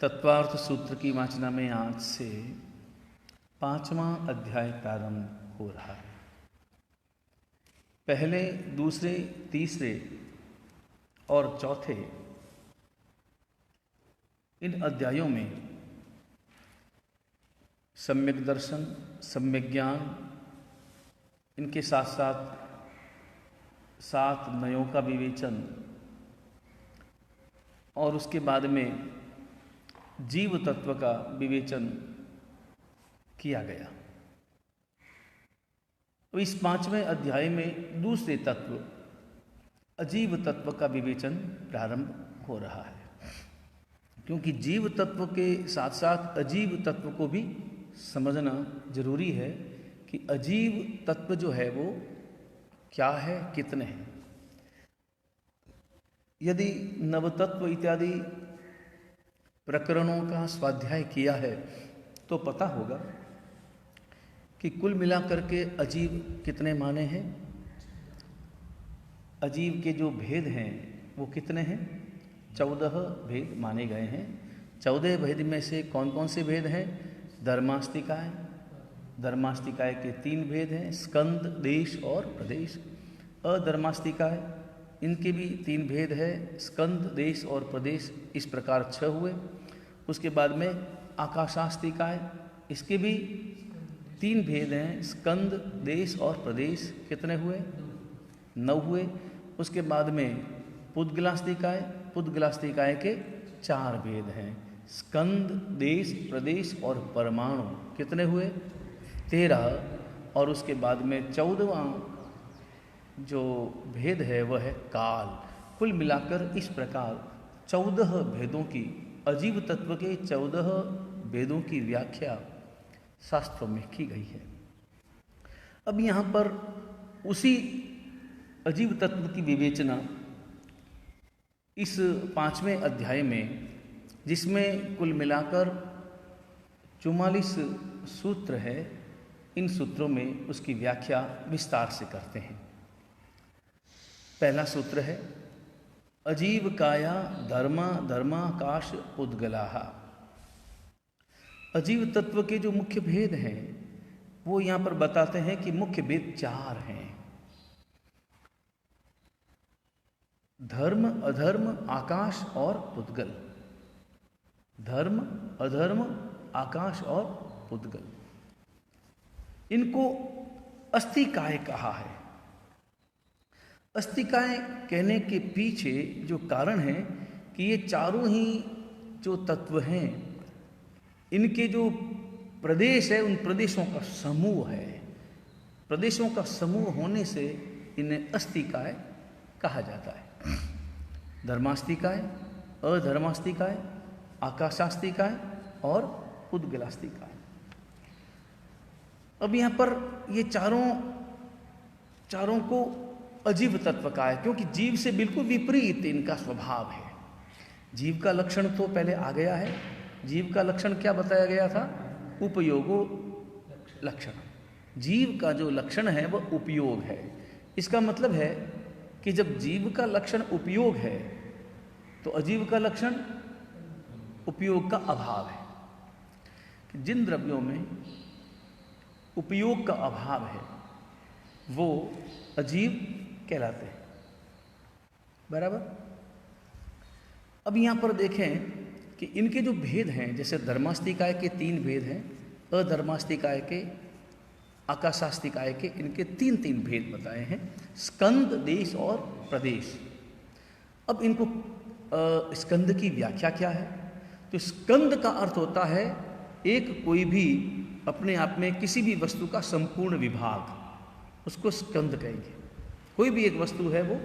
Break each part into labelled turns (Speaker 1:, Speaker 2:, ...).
Speaker 1: तत्वार्थ सूत्र की वाचना में आज से 5वां अध्याय प्रारंभ हो रहा है। पहले, दूसरे, तीसरे और चौथे इन अध्यायों में सम्यक दर्शन, सम्यक ज्ञान, इनके साथ साथ 7 नयों का विवेचन और उसके बाद में जीव तत्व का विवेचन किया गया। तो इस 5वें अध्याय में दूसरे तत्व अजीव तत्व का विवेचन प्रारंभ हो रहा है, क्योंकि जीव तत्व के साथ साथ अजीव तत्व को भी समझना जरूरी है कि अजीव तत्व जो है वो क्या है, कितने हैं। यदि नवतत्व इत्यादि प्रकरणों का स्वाध्याय किया है तो पता होगा कि कुल मिलाकर के अजीव कितने माने हैं। अजीव के जो भेद हैं वो कितने हैं? 14 भेद माने गए हैं। 14 भेद में से कौन कौन से भेद हैं? धर्मास्तिकाय, धर्मास्तिकाय के 3 भेद हैं, स्कंद, देश और प्रदेश। अधर्मास्तिकाय, इनके भी 3 भेद है, स्कंद, देश और प्रदेश। इस प्रकार 6 हुए। उसके बाद में आकाशास्तिकाय, इसके भी 3 भेद हैं, स्कंद, देश और प्रदेश। कितने हुए? 9 हुए। उसके बाद में पुद्गलास्तिकाय, पुद्गलास्तिकाय के 4 भेद हैं, स्कंद, देश, प्रदेश और परमाणु। कितने हुए? 13। और उसके बाद में 14वां जो भेद है वह है काल। कुल मिलाकर इस प्रकार 14 भेदों की, अजीव तत्व के 14 भेदों की व्याख्या शास्त्रों में की गई है। अब यहाँ पर उसी अजीव तत्व की विवेचना इस 5वें अध्याय में, जिसमें कुल मिलाकर 44 सूत्र है, इन सूत्रों में उसकी व्याख्या विस्तार से करते हैं। पहला सूत्र है अजीव काया धर्मा धर्माकाश उद्गलाहा। अजीव तत्व के जो मुख्य भेद हैं वो यहाँ पर बताते हैं कि मुख्य भेद 4 हैं। धर्म, अधर्म, आकाश और पुद्गल। धर्म, अधर्म, आकाश और पुद्गल, इनको अस्तिकाय कहा है। अस्तिकाय कहने के पीछे जो कारण है कि ये चारों ही जो तत्व हैं, इनके जो प्रदेश है उन प्रदेशों का समूह है। प्रदेशों का समूह होने से इन्हें अस्तिकाय कहा जाता है। धर्मास्तिकाय, अधर्मास्तिकाय, आकाशास्तिकाय और पुद्गलास्तिकाय। अब यहाँ पर ये चारों को अजीव तत्व का है, क्योंकि जीव से बिल्कुल विपरीत इनका स्वभाव है। जीव का लक्षण तो पहले आ गया है। जीव का लक्षण क्या बताया गया था? उपयोगो लक्षण। जीव का जो लक्षण है वह उपयोग है। इसका मतलब है कि जब जीव का लक्षण उपयोग है तो अजीव का लक्षण उपयोग का अभाव है। कि जिन द्रव्यों में उपयोग का अभाव है वो अजीव कहलाते हैं। बराबर। अब यहाँ पर देखें कि इनके जो भेद हैं, जैसे धर्मास्तिकाय के 3 भेद हैं, अधर्मास्तिकाय के, आकाशास्तिकाय के, इनके 3 भेद बताए हैं, स्कंद, देश और प्रदेश। अब इनको स्कंद की व्याख्या क्या है? तो स्कंद का अर्थ होता है एक कोई भी अपने आप में किसी भी वस्तु का संपूर्ण विभाग, उसको स्कंद कहेंगे। कोई भी एक वस्तु है वो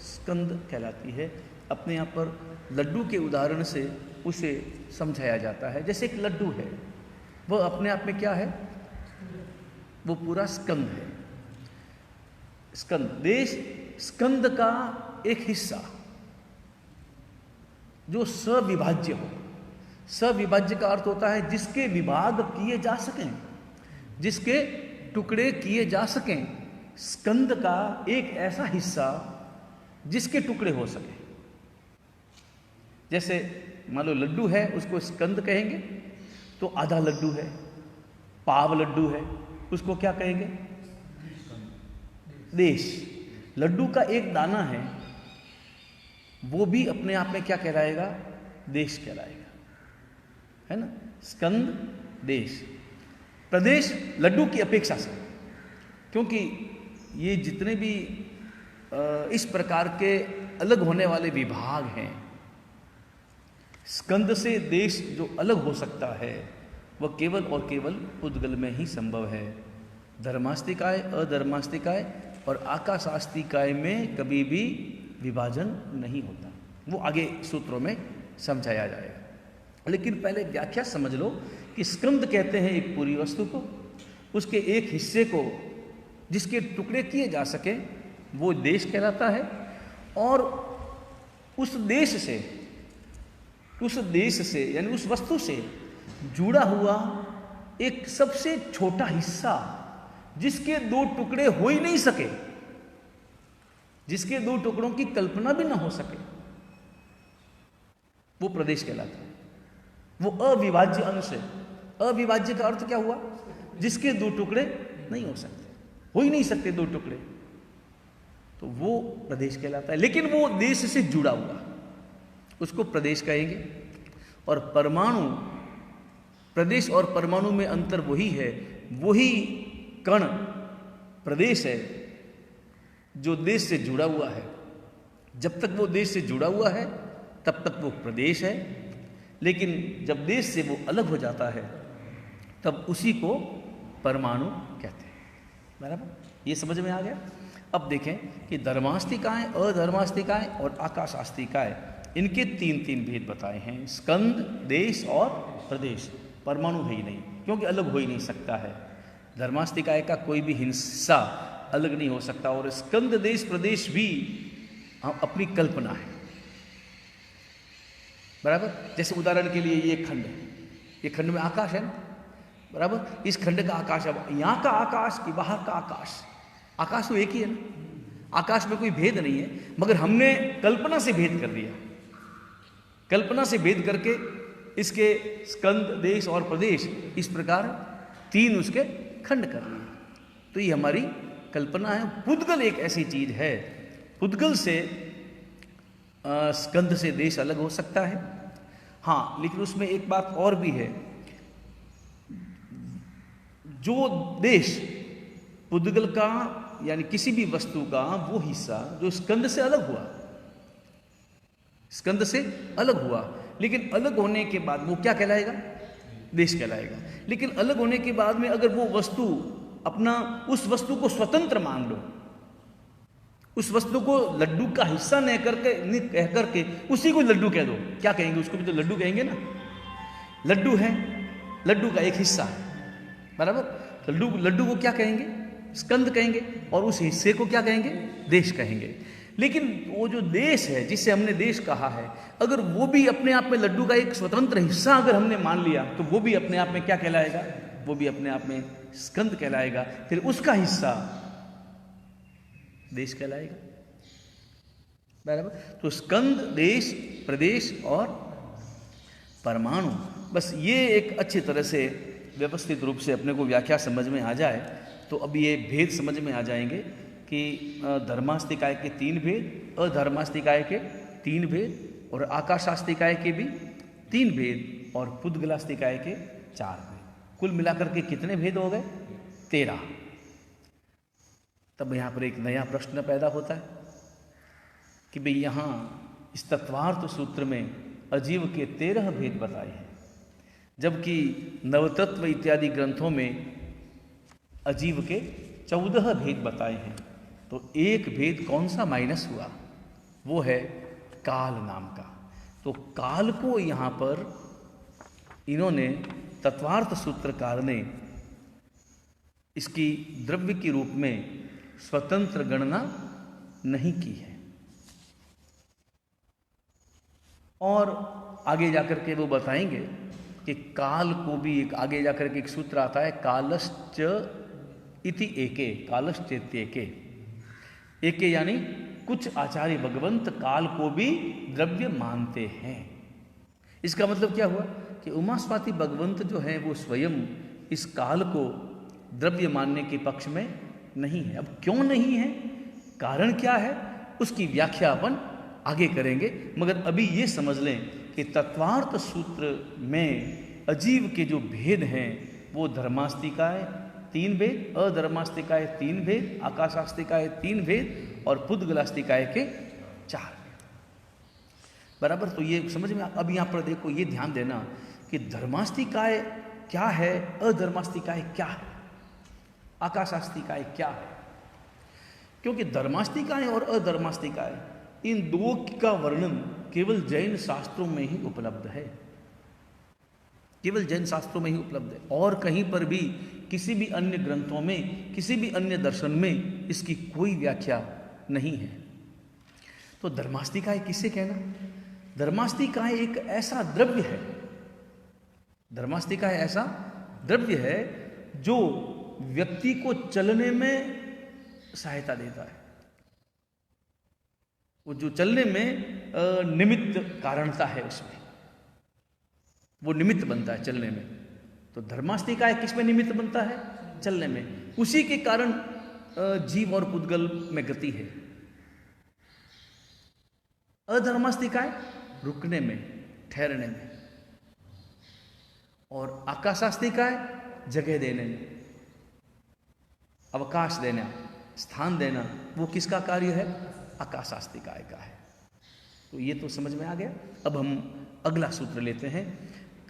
Speaker 1: स्कंद कहलाती है। अपने यहाँ पर लड्डू के उदाहरण से उसे समझाया जाता है। जैसे एक लड्डू है, वह अपने आप में क्या है? वो पूरा स्कंद है। स्कंद, देश स्कंद का एक हिस्सा जो सविभाज्य हो। सविभाज्य का अर्थ होता है जिसके विभाग किए जा सकें, जिसके टुकड़े किए जा सकें। स्कंद का एक ऐसा हिस्सा जिसके टुकड़े हो सके। जैसे मान लो लड्डू है, उसको स्कंद कहेंगे, तो आधा लड्डू है। पाव लड्डू है, उसको क्या कहेंगे? देश। लड्डू का एक दाना है, वो भी अपने आप में क्या कहलाएगा? देश कहलाएगा, है ना। स्कंद, देश। प्रदेश लड्डू की अपेक्षा से, क्योंकि ये जितने भी इस प्रकार के अलग होने वाले विभाग हैं, स्कंद से देश जो अलग हो सकता है वह केवल और केवल पुद्गल में ही संभव है। धर्मास्तिकाय, अधर्मास्तिकाय और आकाशास्तिकाय में कभी भी विभाजन नहीं होता। वो आगे सूत्रों में समझाया जाएगा। लेकिन पहले व्याख्या समझ लो कि स्कंद कहते हैं एक पूरी वस्तु को, उसके एक हिस्से को जिसके टुकड़े किए जा सके वो देश कहलाता है। और उस देश से यानी उस वस्तु से जुड़ा हुआ एक सबसे छोटा हिस्सा जिसके दो टुकड़े हो ही नहीं सके, जिसके दो टुकड़ों की कल्पना भी ना हो सके, वो प्रदेश कहलाता है। वो अविभाज्य अंश है। अविभाज्य का अर्थ क्या हुआ? जिसके दो टुकड़े नहीं हो सकते, हो ही नहीं सकते दो टुकड़े, तो वो प्रदेश कहलाता है। लेकिन वो देश से जुड़ा हुआ, उसको प्रदेश कहेंगे। और परमाणु, प्रदेश और परमाणु में अंतर वही है, वही कण प्रदेश है जो देश से जुड़ा हुआ है। जब तक वो देश से जुड़ा हुआ है तब तक वो प्रदेश है, लेकिन जब देश से वो अलग हो जाता है तब उसी को परमाणु कहते हैं। बराबर, ये समझ में आ गया। अब देखें कि धर्मास्तिकाएं, अधर्मास्तिकाएं और आकाशास्तिकाएं, इनके तीन तीन भेद बताए हैं। स्कंद, देश और प्रदेश। परमाणु है ही नहीं, क्योंकि अलग हो ही नहीं सकता है। धर्मास्तिकाय का कोई भी हिस्सा अलग नहीं हो सकता। और स्कंद, देश, प्रदेश भी अपनी कल्पना है। बराबर, जैसे उदाहरण के लिए ये खंड है, ये खंड में आकाश है ना, बराबर। इस खंड का आकाश, अब यहाँ का आकाश कि बाहर का आकाश, आकाश तो एक ही है ना, आकाश में कोई भेद नहीं है, मगर हमने कल्पना से भेद कर दिया। कल्पना से भेद करके इसके स्कंद, देश और प्रदेश, इस प्रकार तीन उसके खंड कर लिए। तो ये हमारी कल्पना है। पुद्गल एक ऐसी चीज है, पुद्गल से स्कंद से देश अलग हो सकता है। हाँ, लेकिन उसमें एक बात और भी है, जो देश पुद्गल का यानी किसी भी वस्तु का वो हिस्सा जो स्कंद से अलग हुआ, स्कंद से अलग हुआ, लेकिन अलग होने के बाद वो क्या कहलाएगा? देश कहलाएगा। लेकिन अलग होने के बाद में अगर वो वस्तु अपना, उस वस्तु को स्वतंत्र मान लो, उस वस्तु को लड्डू का हिस्सा न कह करके उसी को लड्डू कह दो, क्या कहेंगे? उसको भी तो लड्डू कहेंगे ना। लड्डू है, लड्डू का एक हिस्सा है, बराबर। लड्डू को क्या कहेंगे? स्कंद कहेंगे। और उस हिस्से को क्या कहेंगे? देश कहेंगे। लेकिन वो जो देश है, जिसे हमने देश कहा है, अगर वो भी अपने आप में लड्डू का एक स्वतंत्र हिस्सा अगर हमने मान लिया, तो वो भी अपने आप में क्या कहलाएगा? वो भी अपने आप में स्कंद कहलाएगा। फिर उसका हिस्सा देश कहलाएगा, बराबर। तो स्कंद, देश, प्रदेश और परमाणु, बस ये एक अच्छी तरह से व्यवस्थित रूप से अपने को व्याख्या समझ में आ जाए तो अब ये भेद समझ में आ जाएंगे कि धर्मास्तिकाय के तीन भेद, अधर्मास्तिकाय के तीन भेद, और आकाशास्तिकाय के भी तीन भेद, और पुद्गलास्तिकाय के चार भेद। कुल मिलाकर के कितने भेद हो गए? 13। तब यहाँ पर एक नया प्रश्न पैदा होता है कि भाई यहाँ इस तत्वार्थ सूत्र में अजीव के 13 भेद बताए हैं, जबकि नवतत्व इत्यादि ग्रंथों में अजीव के 14 भेद बताए हैं। तो एक भेद कौन सा माइनस हुआ? वो है काल नाम का। तो काल को यहाँ पर इन्होंने, तत्वार्थ सूत्रकार ने, इसकी द्रव्य के रूप में स्वतंत्र गणना नहीं की है। और आगे जाकर के वो बताएंगे कि काल को भी एक, आगे जाकर के एक सूत्र आता है, कालश्च इति एके, कालश्चेत्येके। एके यानी कुछ आचार्य भगवंत काल को भी द्रव्य मानते हैं। इसका मतलब क्या हुआ कि उमा स्वाति भगवंत जो है वो स्वयं इस काल को द्रव्य मानने के पक्ष में नहीं है। अब क्यों नहीं है, कारण क्या है, उसकी व्याख्या अपन आगे करेंगे। मगर अभी ये समझ लें कि तत्वार्थ सूत्र में अजीव के जो भेद हैं वो धर्मास्तिकाय 3 भेद, अधर्मास्तिकाय 3 भेद, आकाशास्तिकाय 3 भेद और पुद्गलास्तिकाय के 4 भेद। बराबर। तो ये समझ में। अब यहाँ पर देखो, ये ध्यान देना कि धर्मास्तिकाय क्या है, अधर्मास्तिकाय क्या है, आकाशास्तिकाय क्या है। क्योंकि धर्मास्तिकाय और अधर्मास्तिकाय इन दो का वर्णन केवल जैन शास्त्रों में ही उपलब्ध है, केवल जैन शास्त्रों में ही उपलब्ध है। और कहीं पर भी किसी भी अन्य ग्रंथों में, किसी भी अन्य दर्शन में इसकी कोई व्याख्या नहीं है। तो धर्मास्तिकाय किसे कहना? धर्मास्तिकाय एक ऐसा द्रव्य है, धर्मास्तिकाय ऐसा द्रव्य है जो व्यक्ति को चलने में सहायता देता है। वो जो चलने में निमित्त कारणता है, उसमें वो निमित्त बनता है चलने में। तो धर्मास्तिकाय किस में निमित्त बनता है? चलने में। उसी के कारण जीव और पुद्गल में गति है। अधर्मास्तिकाय रुकने में, ठहरने में। और आकाशास्तिकाय जगह देने में, अवकाश देना, स्थान देना। वो किसका कार्य है? आकाशास्तिकाय का है। तो ये तो समझ में आ गया। अब हम अगला सूत्र लेते हैं।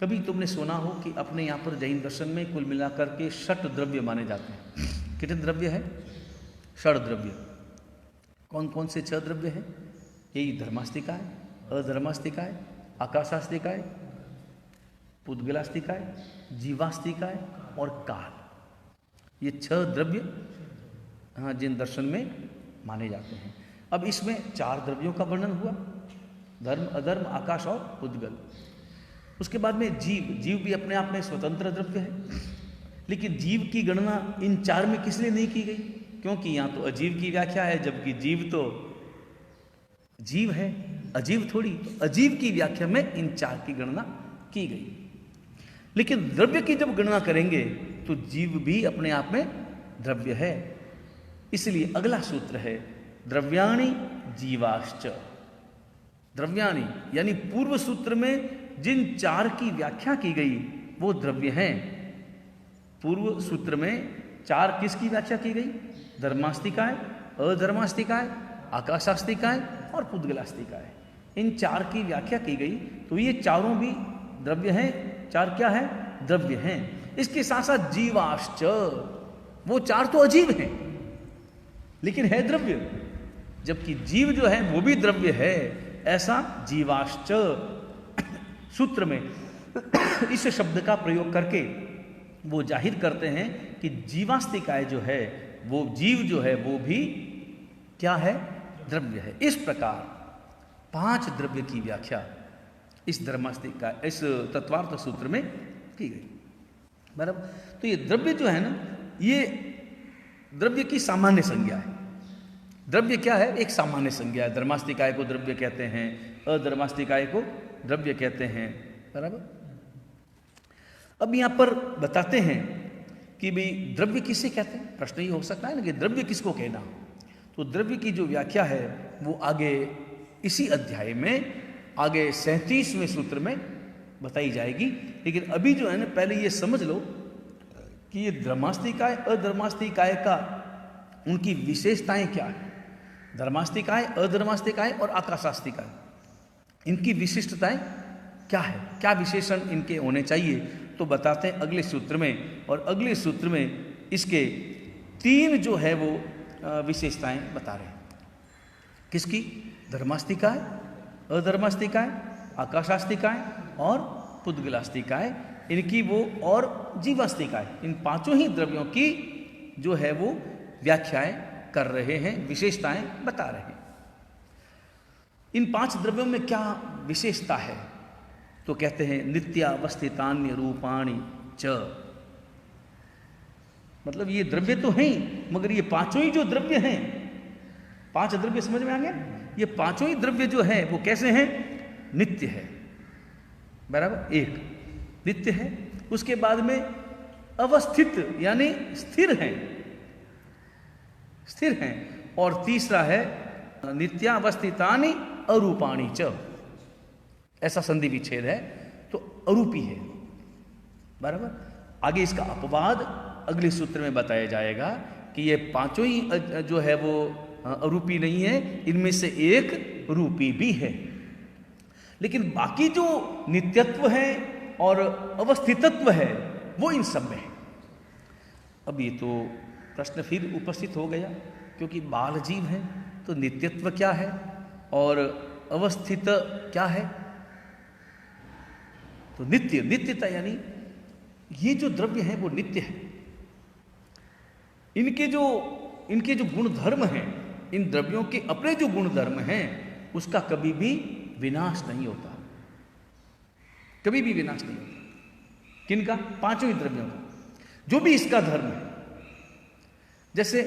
Speaker 1: कभी तुमने सुना हो कि अपने यहाँ पर जैन दर्शन में कुल मिलाकर के 6 द्रव्य माने जाते हैं। कितने द्रव्य है? 6 द्रव्य। कौन कौन से 6 द्रव्य हैं? यही धर्मास्तिकाय, अधर्मास्तिकाय, आकाशास्तिकाय, पुद्गलास्तिकाय, जीवास्तिकाय और काल। ये 6 द्रव्य हाँ जिन दर्शन में माने जाते हैं। अब इसमें 4 द्रव्यों का वर्णन हुआ, धर्म, अधर्म, आकाश और पुद्गल। उसके बाद में जीव। जीव भी अपने आप में स्वतंत्र द्रव्य है, लेकिन जीव की गणना इन 4 में किस लिए नहीं की गई? क्योंकि यहाँ तो अजीव की व्याख्या है, जबकि जीव तो जीव है, अजीव थोड़ी। तो अजीव की व्याख्या में इन 4 की गणना की गई। लेकिन द्रव्य की जब गणना करेंगे तो जीव भी अपने आप में द्रव्य है। इसलिए अगला सूत्र है द्रव्याणि जीवाश्च। द्रव्याणि यानी पूर्व सूत्र में जिन 4 की व्याख्या की गई वो द्रव्य हैं। पूर्व सूत्र में 4 किसकी व्याख्या की गई? धर्मास्तिकाय, अधर्मास्तिकाय, आकाशास्तिकाय और पुद्गलास्तिकाय। इन 4 की व्याख्या की गई। तो ये चारों भी द्रव्य हैं। 4 क्या है? द्रव्य हैं। इसके साथ साथ जीवाश्च, वो 4 तो अजीव हैं लेकिन है द्रव्य, जबकि जीव जो है वो भी द्रव्य है। ऐसा जीवाश्च सूत्र में इस शब्द का प्रयोग करके वो जाहिर करते हैं कि जीवास्तिकाय जो है, वो जीव जो है वो भी क्या है? द्रव्य है। इस प्रकार 5 द्रव्य की व्याख्या इस धर्मास्तिकाय, इस तत्वार्थ सूत्र में की गई। बराबर। तो ये द्रव्य जो है ना, ये द्रव्य की सामान्य संज्ञा है। द्रव्य क्या है? एक सामान्य संज्ञा है। धर्मास्तिकाय को द्रव्य कहते हैं, अधर्मास्तिकाय को द्रव्य कहते हैं। बराबर। अब यहां पर बताते हैं कि भाई द्रव्य किसे कहते हैं। प्रश्न ये हो सकता है ना कि द्रव्य किसको कहना। तो द्रव्य की जो व्याख्या है वो आगे इसी अध्याय में, आगे 37वें सूत्र में बताई जाएगी। लेकिन अभी जो है ना, पहले ये समझ लो कि ये धर्मास्तिकाय, अधर्मास्तिकाय का उनकी विशेषताएं क्या है। धर्मास्तिकाय, अधर्मास्तिकाय और आकाशास्तिकाय, इनकी विशिष्टताएं क्या है, क्या विशेषण इनके होने चाहिए, तो बताते हैं अगले सूत्र में। और अगले सूत्र में इसके 3 जो है वो विशेषताएं बता रहे हैं। किसकी? धर्मास्तिकाय, अधर्मास्तिकाय, आकाशास्तिकाय और पुद्गलास्तिकाय, इनकी वो, और जीवास्तिकाय। इन 5 ही द्रव्यों की जो है वो व्याख्याएं कर रहे हैं, विशेषताएं बता रहे हैं। इन 5 द्रव्यों में क्या विशेषता है? तो कहते हैं नित्यावस्थितान्य रूपाणि च। मतलब ये द्रव्य तो हैं, मगर ये 5 ही जो द्रव्य हैं, 5 द्रव्य समझ में आ गया। ये 5 ही द्रव्य जो है वो कैसे हैं? नित्य है। बराबर, एक नित्य है। उसके बाद में अवस्थित यानी स्थिर है, स्थिर हैं। और तीसरा है नित्यावस्थितानि अरूपाणि च, ऐसा संधि विच्छेद है, तो अरूपी है, बराबर। आगे इसका अपवाद अगले सूत्र में बताया जाएगा कि ये पांचों ही जो है वो अरूपी नहीं है, इनमें से एक रूपी भी है। लेकिन बाकी जो नित्यत्व है और अवस्थितत्व है वो इन सब में है। अब ये तो प्रश्न फिर उपस्थित हो गया, क्योंकि बाल जीव है तो नित्यत्व क्या है और अवस्थित क्या है? तो नित्य, नित्यता यानी ये जो द्रव्य है वो नित्य है। इनके जो गुण धर्म हैं, इन द्रव्यों के अपने जो गुण धर्म हैं उसका कभी भी विनाश नहीं होता, कभी भी विनाश नहीं होता। किनका? पांचों ही द्रव्यों का, जो भी इसका धर्म है। जैसे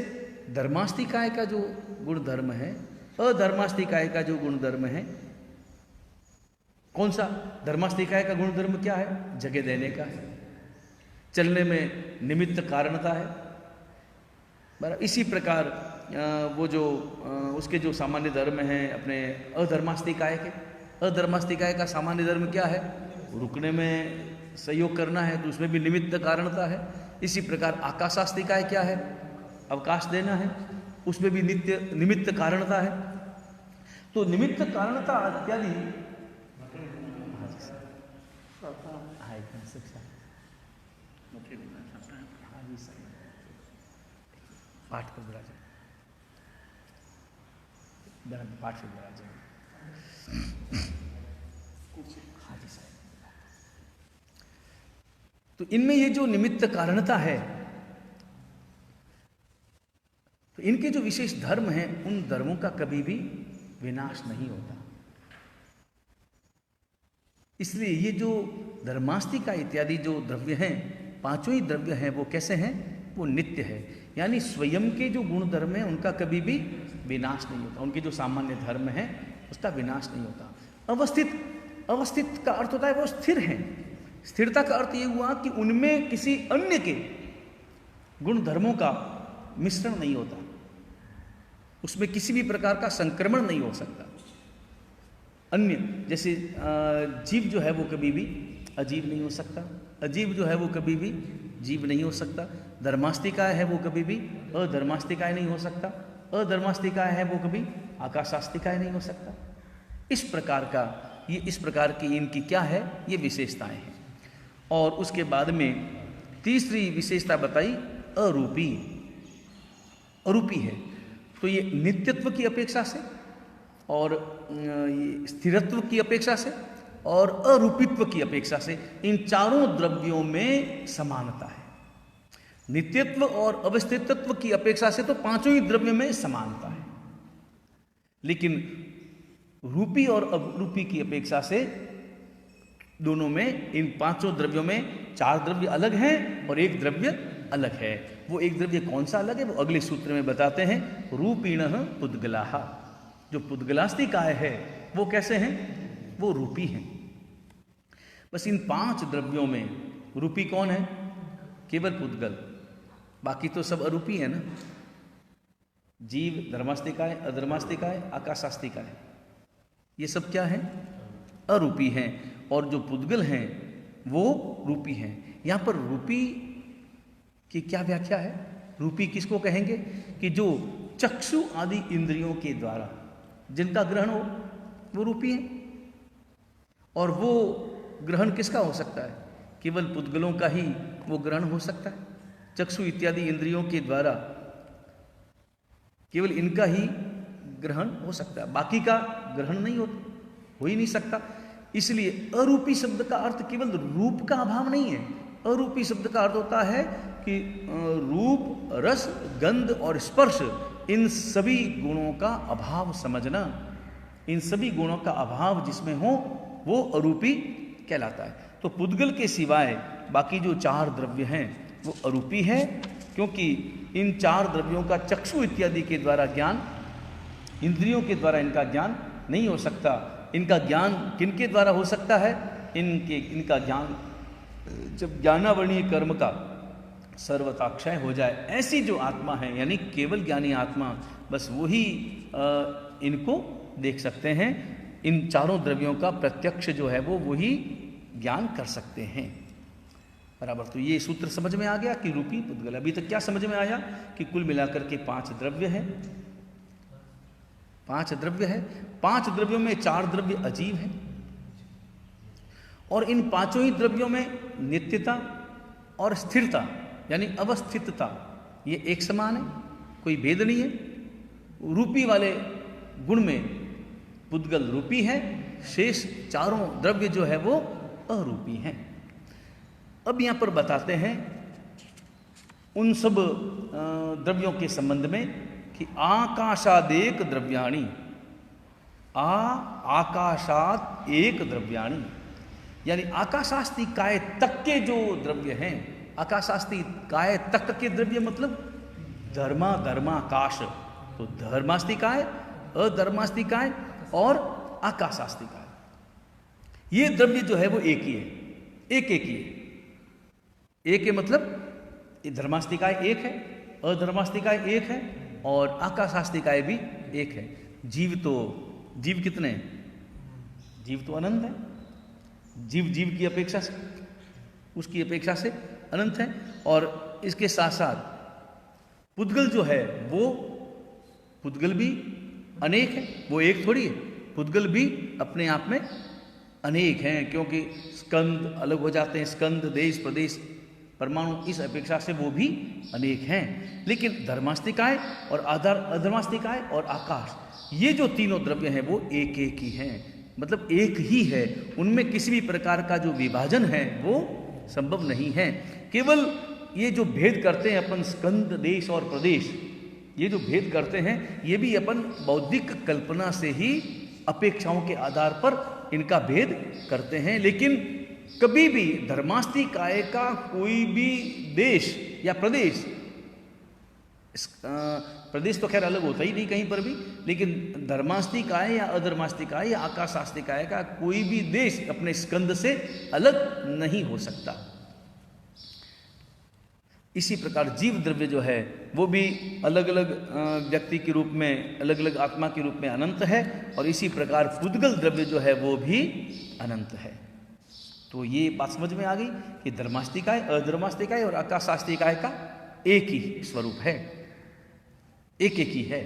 Speaker 1: धर्मास्तिकाय का जो गुण धर्म है, अधर्मास्तिकाय का जो गुण धर्म है, कौन सा? धर्मास्तिकाय का गुण धर्म क्या है? जगह देने का है, चलने में निमित्त कारणता है, बराबर। इसी प्रकार वो जो उसके जो सामान्य धर्म हैं अपने अधर्मास्तिकाय के, अधर्मास्तिकाय का सामान्य धर्म क्या है? रुकने में सहयोग करना है, तो उसमें भी निमित्त कारणता है। इसी प्रकार आकाशास्तिकाय क्या है? अवकाश देना है, उसमें भी नित्य निमित्त कारणता है। तो निमित्त कारणता इत्यादि पाठ पर बुला जाए, पाठ पर बुला जाए। हाँ जी साहब। तो इनमें ये जो निमित्त कारणता है, तो इनके जो विशेष धर्म हैं उन धर्मों का कभी भी विनाश नहीं होता। इसलिए ये जो धर्मास्तिका इत्यादि जो द्रव्य हैं, पांचों ही द्रव्य हैं, वो कैसे हैं? वो नित्य है, यानी स्वयं के जो गुण धर्म हैं उनका कभी भी विनाश नहीं होता, उनके जो सामान्य धर्म है उसका विनाश नहीं होता। अवस्थित, अवस्थित का अर्थ होता है वो स्थिर हैं। स्थिरता का अर्थ ये हुआ कि उनमें किसी अन्य के गुण धर्मों का मिश्रण नहीं होता, उसमें किसी भी प्रकार का संक्रमण नहीं हो सकता। अन्य जैसे जीव जो है वो कभी भी अजीव नहीं हो सकता, अजीव जो है वो कभी भी जीव नहीं हो सकता। धर्मास्तिकाय है वो कभी भी अधर्मास्तिकाय नहीं हो सकता, अधर्मास्तिकाय है वो कभी आकाशास्तिकाय नहीं हो सकता। इस प्रकार का ये, इस प्रकार की इनकी क्या है? ये विशेषताएं हैं। और उसके बाद में तीसरी विशेषता बताई अरूपी, अरूपी है। तो ये नित्यत्व की अपेक्षा से और ये स्थिरत्व की अपेक्षा से और अरूपित्व की अपेक्षा से इन चारों द्रव्यों में समानता है। नित्यत्व और अवस्थितत्व की अपेक्षा से तो पांचों ही द्रव्य में समानता है, लेकिन रूपी और अरूपी की अपेक्षा से दोनों में, इन पांचों द्रव्यों में चार द्रव्य अलग हैं और एक द्रव्य अलग है। वो एक द्रव्य कौन सा अलग है वो अगले सूत्र में बताते हैं। रूपिणः पुद्गलाः, जो पुद्गलास्तिकाय है वो कैसे हैं? वो रूपी हैं। बस इन पांच द्रव्यों में रूपी कौन है? केवल पुद्गल, बाकी तो सब अरूपी है ना। जीव, धर्मास्तिकाय, अधर्मास्तिकाय, आकाशास्तिकाय, ये सब क्या है? अरूपी हैं। और जो पुद्गल हैं वो रूपी हैं। यहाँ पर रूपी की क्या व्याख्या है? रूपी किसको कहेंगे? कि जो चक्षु आदि इंद्रियों के द्वारा जिनका ग्रहण हो वो रूपी है। और वो ग्रहण किसका हो सकता है? केवल पुद्गलों का ही वो ग्रहण हो सकता है। चक्षु इत्यादि इंद्रियों के द्वारा केवल इनका ही ग्रहण हो सकता है, बाकी का ग्रहण नहीं हो ही नहीं सकता। इसलिए अरूपी शब्द का अर्थ केवल रूप का अभाव नहीं है। अरूपी शब्द का अर्थ होता है कि रूप, रस, गंध और स्पर्श, इन सभी गुणों का अभाव समझना। इन सभी गुणों का अभाव जिसमें हो वो अरूपी कहलाता है। तो पुद्गल के सिवाय बाकी जो चार द्रव्य हैं वो अरूपी है, क्योंकि इन चार द्रव्यों का चक्षु इत्यादि के द्वारा ज्ञान, इंद्रियों के द्वारा इनका ज्ञान नहीं हो सकता। इनका ज्ञान किनके द्वारा हो सकता है? इनका ज्ञान, जब ज्ञानावरणीय कर्म का सर्वथा क्षय हो जाए, ऐसी जो आत्मा है यानी केवल ज्ञानी आत्मा, बस वही इनको देख सकते हैं। इन चारों द्रव्यों का प्रत्यक्ष जो है वो वही ज्ञान कर सकते हैं। बराबर। तो ये सूत्र समझ में आ गया कि रूपी पुद्गल। अभी तक क्या समझ में आया कि कुल मिलाकर के 5 द्रव्य है, 5 द्रव्य है। 5 द्रव्यों में 4 द्रव्य अजीव है, और इन पांचों ही द्रव्यों में नित्यता और स्थिरता यानी अवस्थितता ये एक समान है, कोई भेद नहीं है। रूपी वाले गुण में पुद्गल रूपी है, शेष चारों द्रव्य जो है वो अरूपी हैं। अब यहां पर बताते हैं उन सब द्रव्यों के संबंध में कि आकाशादेक द्रव्याणि, आकाशात एक द्रव्याणि, यानी आकाशास्ति काय तक के जो द्रव्य हैं, आकाशास्ति काय तक के द्रव्य मतलब धर्माकाश, तो धर्मास्ति काय, अधर्मास्ति काय और आकाशास्ति काय, ये द्रव्य जो है वो एक ही है, एक ही है। एक है मतलब धर्मास्तिकाय एक है, अधर्मास्तिकाय एक है और आकाशास्तिकाय भी एक है। जीव कितने हैं? जीव तो अनंत है, जीव की अपेक्षा से, उसकी अपेक्षा से अनंत है। और इसके साथ साथ पुद्गल जो है वो पुद्गल भी अनेक है, वो एक थोड़ी है, पुद्गल भी अपने आप में अनेक हैं, क्योंकि स्कंद अलग हो जाते हैं, स्कंद, देश, प्रदेश, परमाणु, इस अपेक्षा से वो भी अनेक हैं। लेकिन धर्मास्तिकाय और अधर्मास्तिकाय और आकाश, ये जो तीनों द्रव्य हैं वो एक एक ही हैं, मतलब एक ही है, उनमें किसी भी प्रकार का जो विभाजन है वो संभव नहीं है। केवल ये जो भेद करते हैं अपन स्कंद, देश और प्रदेश, ये जो भेद करते हैं ये भी अपन बौद्धिक कल्पना से ही अपेक्षाओं के आधार पर इनका भेद करते हैं। लेकिन कभी भी धर्मास्तिकाय का कोई भी देश या प्रदेश, प्रदेश तो खैर अलग होता ही नहीं कहीं पर भी, लेकिन धर्मास्तिकाय या अधर्मास्तिकाय या आकाशास्तिकाय का कोई भी देश अपने स्कंद से अलग नहीं हो सकता। इसी प्रकार जीव द्रव्य जो है वो भी अलग अलग व्यक्ति के रूप में, अलग अलग आत्मा के रूप में अनंत है, और इसी प्रकार पुद्गल द्रव्य जो है वो भी अनंत है। तो ये बात समझ में आ गई कि धर्मास्तिकाय, अधर्मास्तिकाय और आकाशास्तिकाय का एक ही स्वरूप है, एक ही है।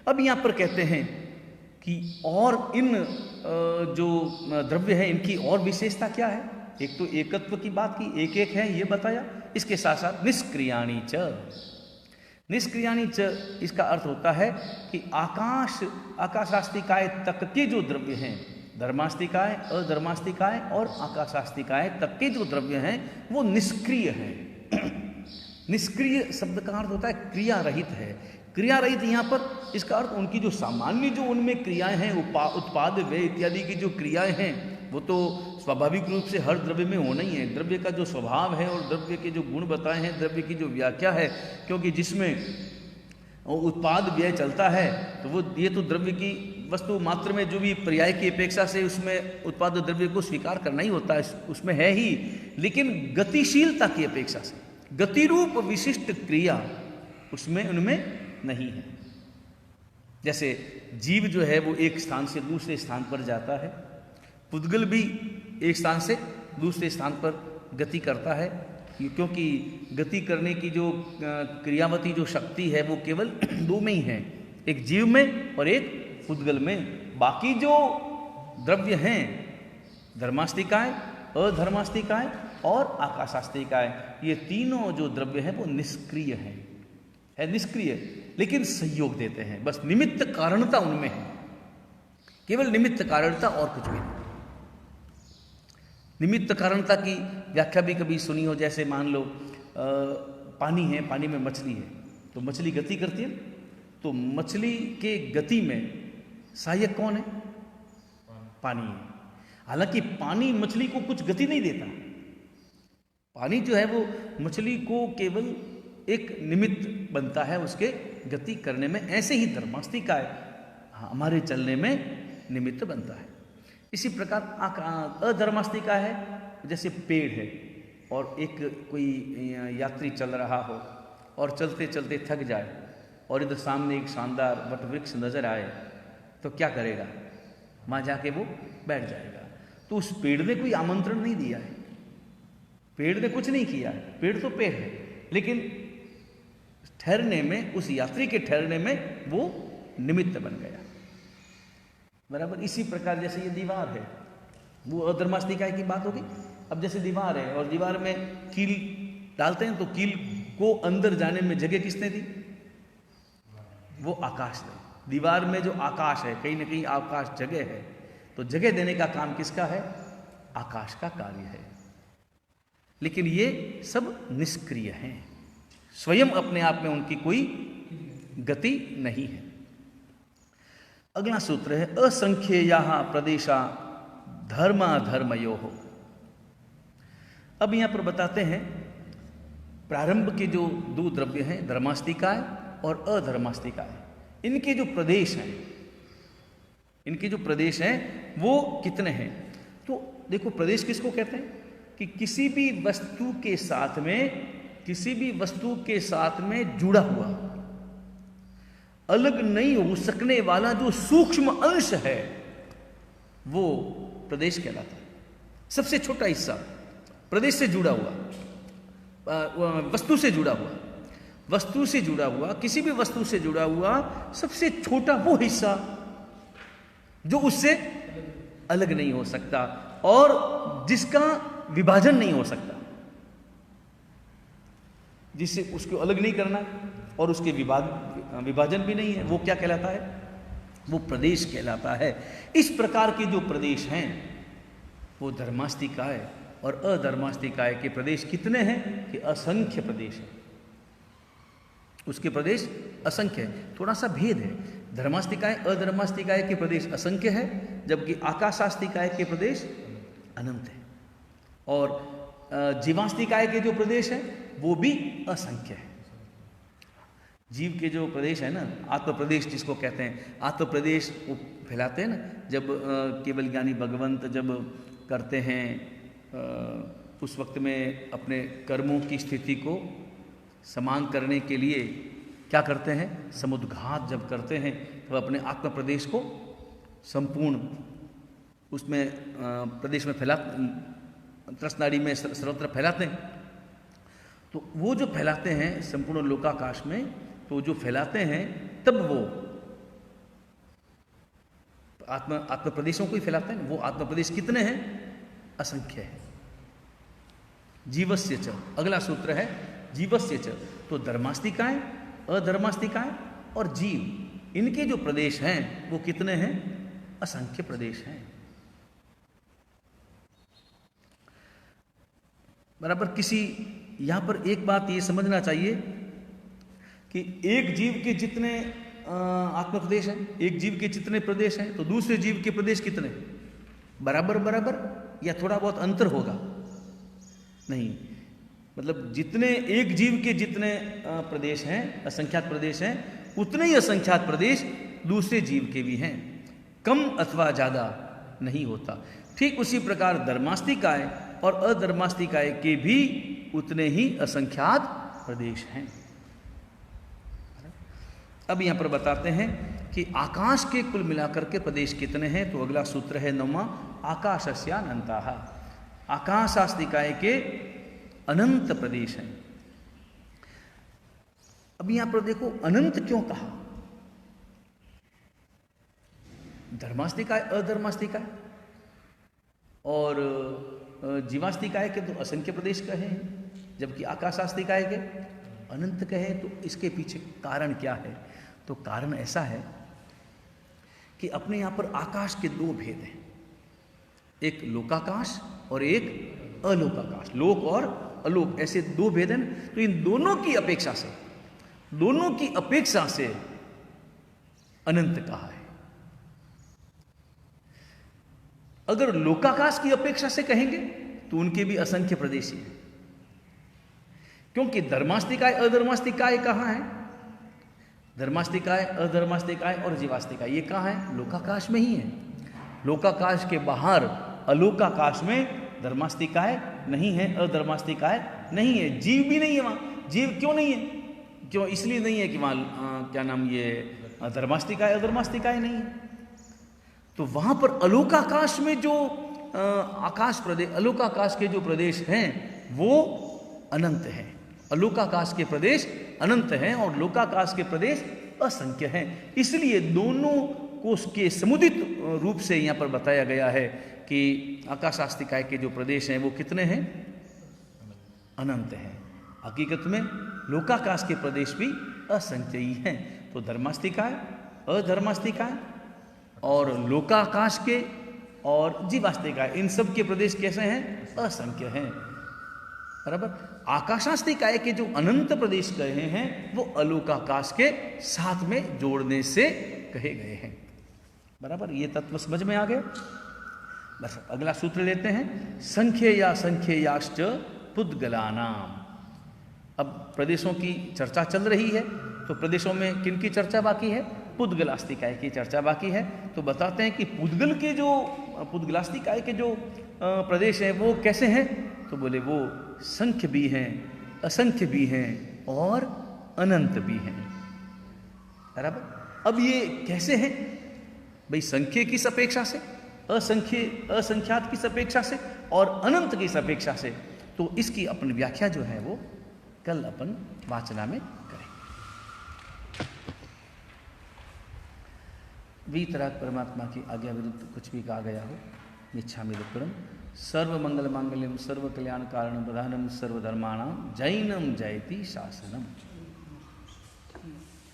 Speaker 1: अब यहां पर कहते हैं कि और इन जो द्रव्य है इनकी और विशेषता क्या है। एक तो एकत्व की बात की, एक एक है ये बताया, इसके साथ साथ निष्क्रियाणि च, निष्क्रियाणि च इसका अर्थ होता है कि आकाशास्तिकाय तक के जो द्रव्य हैं, धर्मास्तिकाय, अधर्मास्तिकाय और आकाशास्तिकाय तक के जो द्रव्य हैं वो निष्क्रिय हैं। निष्क्रिय शब्द का अर्थ होता है क्रिया रहित है। क्रिया रहित यहाँ पर इसका अर्थ उनकी जो सामान्य जो उनमें क्रियाएं हैं, उत्पाद व्यय इत्यादि की जो क्रियाएं हैं वो तो स्वाभाविक रूप से हर द्रव्य में होना ही है। द्रव्य का जो स्वभाव है और द्रव्य के जो गुण बताए हैं, द्रव्य की जो व्याख्या है, क्योंकि जिसमें उत्पाद व्यय चलता है तो वो ये तो द्रव्य की वस्तु मात्र में जो भी पर्याय की अपेक्षा से उसमें उत्पाद द्रव्य को स्वीकार करना ही होता है, उसमें है ही। लेकिन गतिशीलता की अपेक्षा से गतिरूप विशिष्ट क्रिया उसमें उनमें नहीं है। जैसे जीव जो है वो एक स्थान से दूसरे स्थान पर जाता है, पुद्गल भी एक स्थान से दूसरे स्थान पर गति करता है, क्योंकि गति करने की जो क्रियावती जो शक्ति है वो केवल दो में ही है, एक जीव में और एक पुद्गल में। बाकी जो द्रव्य हैं धर्मास्तिकाय, अधर्मास्तिकाय और आकाशास्तिकाय, ये तीनों जो द्रव्य हैं वो निष्क्रिय है निष्क्रिय, लेकिन सहयोग देते हैं। बस निमित्त कारणता उनमें है, केवल निमित्त कारणता और कुछ भी नहीं। निमित्त कारणता की व्याख्या भी कभी सुनी हो, जैसे मान लो पानी है, पानी में मछली है, तो मछली गति करती है, तो मछली के गति में सहायक कौन है? पानी है। हालांकि पानी मछली को कुछ गति नहीं देता, पानी जो है वो मछली को केवल एक निमित्त बनता है उसके गति करने में। ऐसे ही धर्मास्तिकाय हमारे चलने में निमित्त बनता है। इसी प्रकार अधर्मास्तिका है, जैसे पेड़ है और एक कोई यात्री चल रहा हो और चलते चलते थक जाए और इधर सामने एक शानदार वट वृक्ष नजर आए तो क्या करेगा? वहाँ जाके वो बैठ जाएगा। तो उस पेड़ ने कोई आमंत्रण नहीं दिया है, पेड़ ने कुछ नहीं किया है, पेड़ तो पेड़ है, लेकिन ठहरने में, उस यात्री के ठहरने में वो निमित्त बन गया। बराबर इसी प्रकार जैसे ये दीवार है, वो अधर्मास्तिका की बात होगी। अब जैसे दीवार है और दीवार में कील डालते हैं तो कील को अंदर जाने में जगह किसने दी? वो आकाश ने। दीवार में जो आकाश है, कहीं ना कहीं आकाश जगह है, तो जगह देने का काम किसका है? आकाश का कार्य है। लेकिन ये सब निष्क्रिय हैं, स्वयं अपने आप में उनकी कोई गति नहीं है। अगला सूत्र है असंख्येयाः प्रदेशा धर्माधर्मयोः। अब यहां पर बताते हैं प्रारंभ के जो दो द्रव्य हैं, धर्मास्तिकाय और अधर्मास्तिकाय, इनके जो प्रदेश हैं, इनके जो प्रदेश हैं वो कितने हैं? तो देखो, प्रदेश किसको कहते हैं कि किसी भी वस्तु के साथ में, किसी भी वस्तु के साथ में जुड़ा हुआ, अलग नहीं हो सकने वाला जो सूक्ष्म अंश है वो प्रदेश कहलाता है। सबसे छोटा हिस्सा प्रदेश से जुड़ा हुआ, वस्तु से जुड़ा हुआ, वस्तु से जुड़ा हुआ, किसी भी वस्तु से जुड़ा हुआ सबसे छोटा वो हिस्सा जो उससे अलग नहीं हो सकता और जिसका विभाजन नहीं हो सकता, जिससे उसको अलग नहीं करना और उसके विभाजन भी नहीं है, वो क्या कहलाता है? वो प्रदेश कहलाता है। इस प्रकार के जो प्रदेश हैं वो धर्मास्तिकाय और अधर्मास्तिकाय के प्रदेश कितने हैं कि असंख्य प्रदेश है। उसके प्रदेश असंख्य है। थोड़ा सा भेद है, धर्मास्तिकाय अधर्मास्तिकाय के प्रदेश असंख्य है, जबकि आकाशास्तिकाय के प्रदेश अनंत है। और जीवास्तिकाय के जो प्रदेश है वो भी असंख्य है। जीव के जो प्रदेश है ना, आत्म प्रदेश जिसको कहते हैं, आत्म प्रदेश वो फैलाते हैं ना, जब केवल ज्ञानी भगवंत जब करते हैं उस वक्त में अपने कर्मों की स्थिति को समान करने के लिए क्या करते हैं? समुद्घात जब करते हैं तो अपने आत्म प्रदेश को संपूर्ण उसमें प्रदेश में फैला, त्रसनाड़ी में सर्वत्र फैलाते हैं। तो वो जो फैलाते हैं संपूर्ण लोकाकाश में, तो जो फैलाते हैं तब वो आत्म प्रदेशों को ही फैलाते हैं। वो आत्म प्रदेश कितने हैं? असंख्य है। जीवस्य च, अगला सूत्र है जीवस्य च। तो धर्मास्तिकाय, अधर्मास्तिकाय और जीव, इनके जो प्रदेश हैं वो कितने हैं? असंख्य प्रदेश हैं। बराबर किसी यहां पर एक बात ये समझना चाहिए कि एक जीव के जितने आत्म प्रदेश हैं, एक जीव के जितने प्रदेश हैं, तो दूसरे जीव के प्रदेश कितने? बराबर बराबर या थोड़ा बहुत अंतर होगा? नहीं, मतलब जितने एक जीव के जितने प्रदेश हैं, असंख्यात प्रदेश हैं, उतने ही असंख्यात प्रदेश दूसरे जीव के भी हैं, कम अथवा ज्यादा नहीं होता। ठीक उसी प्रकार धर्मास्तिकाय और अधर्मास्तिकाय के भी उतने ही असंख्यात प्रदेश हैं। अब यहां पर बताते हैं कि आकाश के कुल मिलाकर के प्रदेश कितने हैं। तो अगला सूत्र है 9वां, आकाशस्यानंताः। आकाशास्तिकाय के अनंत प्रदेश हैं। अब यहां पर देखो, अनंत क्यों कहा? धर्मास्तिकाय, अधर्मास्तिकाय और जीवास्तिकाय के तो असंख्य प्रदेश कहे हैं, जबकि आकाशास्तिकाय के अनंत कहे। तो इसके पीछे कारण क्या है? तो कारण ऐसा है कि अपने यहां पर आकाश के दो भेद हैं, एक लोकाकाश और एक अलोकाकाश। लोक और अलोक, ऐसे दो भेद हैं। तो इन दोनों की अपेक्षा से, दोनों की अपेक्षा से अनंत कहा है। अगर लोकाकाश की अपेक्षा से कहेंगे तो उनके भी असंख्य प्रदेश ही हैं, क्योंकि धर्मास्तिकाय अधर्मास्तिकाय कहाँ है? धर्मास्तिकाय, अधर्मास्तिकाय और जीवास्तिकाय ये कहाँ है? लोकाकाश में ही है। लोकाकाश के बाहर अलोकाकाश में धर्मास्तिकाय नहीं है, अधर्मास्तिकाय नहीं है, जीव भी नहीं है वहाँ। जीव क्यों नहीं है? क्यों? इसलिए नहीं है कि वहाँ क्या नाम ये धर्मास्तिकाय अधर्मास्तिकाय नहीं है। तो वहाँ पर अलोकाकाश में जो आकाश प्रदेश, अलोकाकाश के जो प्रदेश हैं वो अनंत हैं। अलोकाकाश के प्रदेश अनंत हैं और लोकाकाश के प्रदेश असंख्य हैं। इसलिए दोनों को के समुदित रूप से यहाँ पर बताया गया है कि आकाशास्तिकाय के जो प्रदेश हैं वो कितने हैं? अनंत हैं। हकीकत में लोकाकाश के प्रदेश भी असंख्य ही हैं। तो धर्मास्तिकाय, अधर्मास्तिकाय और लोकाकाश के और जीवास्तिकाय, इन सब के प्रदेश कैसे हैं? असंख्य हैं। बराबर। आकाशास्तिकाय के जो अनंत प्रदेश कहे हैं वो अलोकाकाश के साथ में जोड़ने से कहे गए हैं। बराबर। ये तत्व समझ में आ गए। बस अगला सूत्र लेते हैं, संख्येया संख्येयाश्च पुद्गलानाम। अब प्रदेशों की चर्चा चल रही है, तो प्रदेशों में किन की चर्चा बाकी है? पुद्गलास्तिकाय की चर्चा बाकी है। तो बताते हैं कि पुद्गल के जो पुद्गलास्तिकाय के जो प्रदेश हैं वो कैसे हैं? तो बोले वो संख्य भी हैं, असंख्य भी हैं और अनंत भी हैं। बराबर। अब ये कैसे हैं भाई? संख्य की अपेक्षा से, असंख्यात की अपेक्षा से और अनंत की अपेक्षा से। तो इसकी अपनी व्याख्या जो है वो कल अपन वाचना में करेंगे। वीतराग परमात्मा की आज्ञा विरुद्ध कुछ भी कहा गया हो, इच्छामि दुक्कडम। सर्व मंगल मांगल्यम सर्व कल्याण कारणम प्रधानम सर्वधर्माणां जैनम जयति शासनम।